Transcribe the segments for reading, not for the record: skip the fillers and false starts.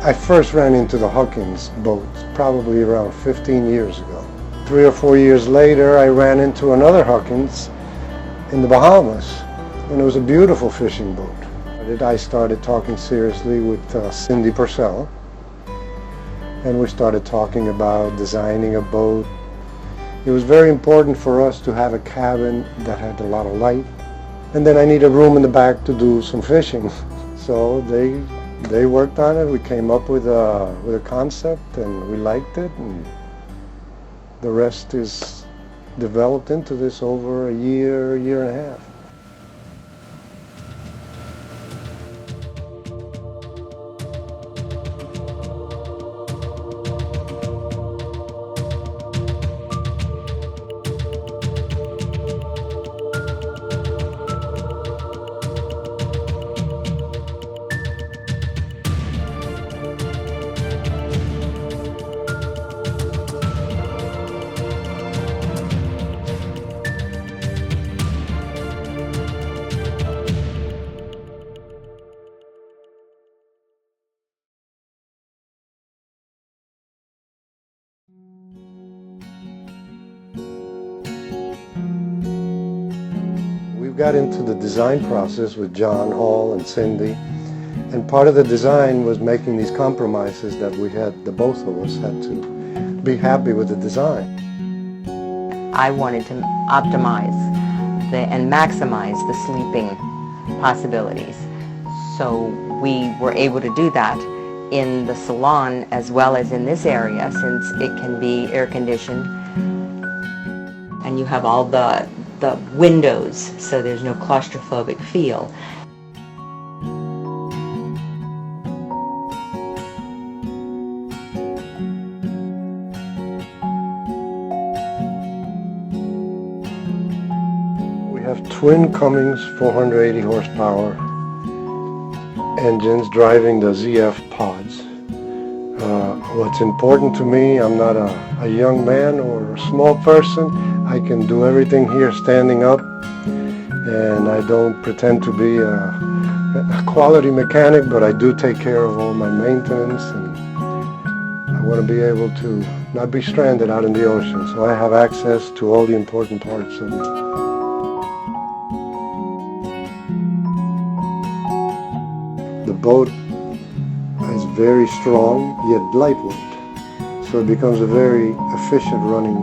I first ran into the Huckins boats probably around 15 years ago. 3 or 4 years later, I ran into another Huckins in the Bahamas, and it was a beautiful fishing boat. I started talking seriously with Cindy Purcell, and we started talking about designing a boat. It was very important for us to have a cabin that had a lot of light, and then I needed room in the back to do some fishing. So they worked on it. We came up with a concept, and we liked it, and the rest is developed into this over a year and a half. We got into the design process with John Hall and Cindy, and part of the design was making these compromises that we had, the both of us had to be happy with the design. I wanted to optimize and maximize the sleeping possibilities. So we were able to do that in the salon as well as in this area, since it can be air conditioned and you have all the windows, so there's no claustrophobic feel. We have twin Cummins 480 horsepower engines driving the ZF pods. What's important to me, I'm not a young man or a small person. I can do everything here standing up, and I don't pretend to be a quality mechanic, but I do take care of all my maintenance, and I want to be able to not be stranded out in the ocean, so I have access to all the important parts of it. The boat is very strong yet lightweight, so it becomes a very efficient running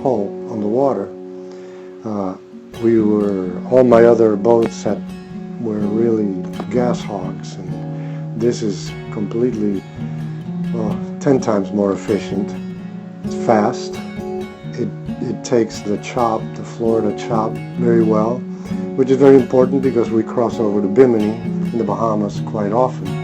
hull on the water. All my other boats were really gas hogs, and this is completely 10 times more efficient. It's fast. It takes the Florida chop very well, which is very important because we cross over to Bimini in the Bahamas quite often.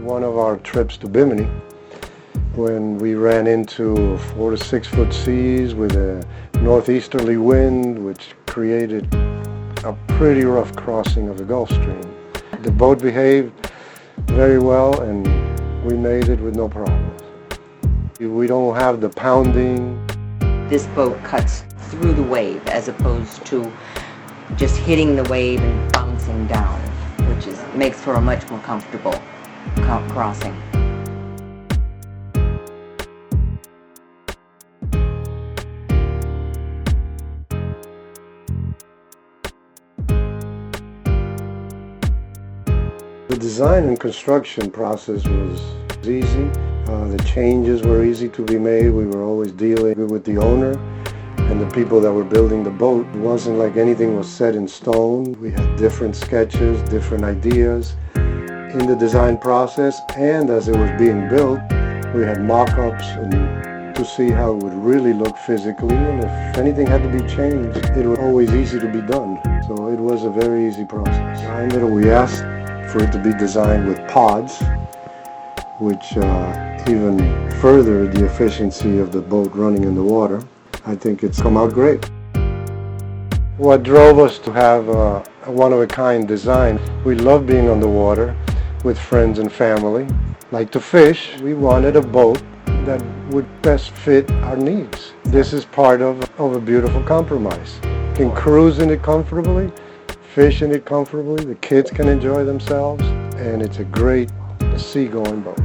One of our trips to Bimini, when we ran into 4 to 6 foot seas with a northeasterly wind, which created a pretty rough crossing of the Gulf Stream. The boat behaved very well, and we made it with no problems. We don't have the pounding. This boat cuts through the wave as opposed to just hitting the wave and bouncing down, which makes for a much more comfortable crossing. The design and construction process was easy. The changes were easy to be made. We were always dealing with the owner and the people that were building the boat. It wasn't like anything was set in stone. We had different sketches, different ideas in the design process, and as it was being built, we had mock-ups to see how it would really look physically, and if anything had to be changed, it was always easy to be done. So it was a very easy process. We asked for it to be designed with pods, which even furthered the efficiency of the boat running in the water. I think it's come out great. What drove us to have a one-of-a-kind design, we love being on the water. with friends and family. Like to fish, we wanted a boat that would best fit our needs. This is part of a beautiful compromise. You can cruise in it comfortably, fish in it comfortably, the kids can enjoy themselves, and it's a great seagoing boat.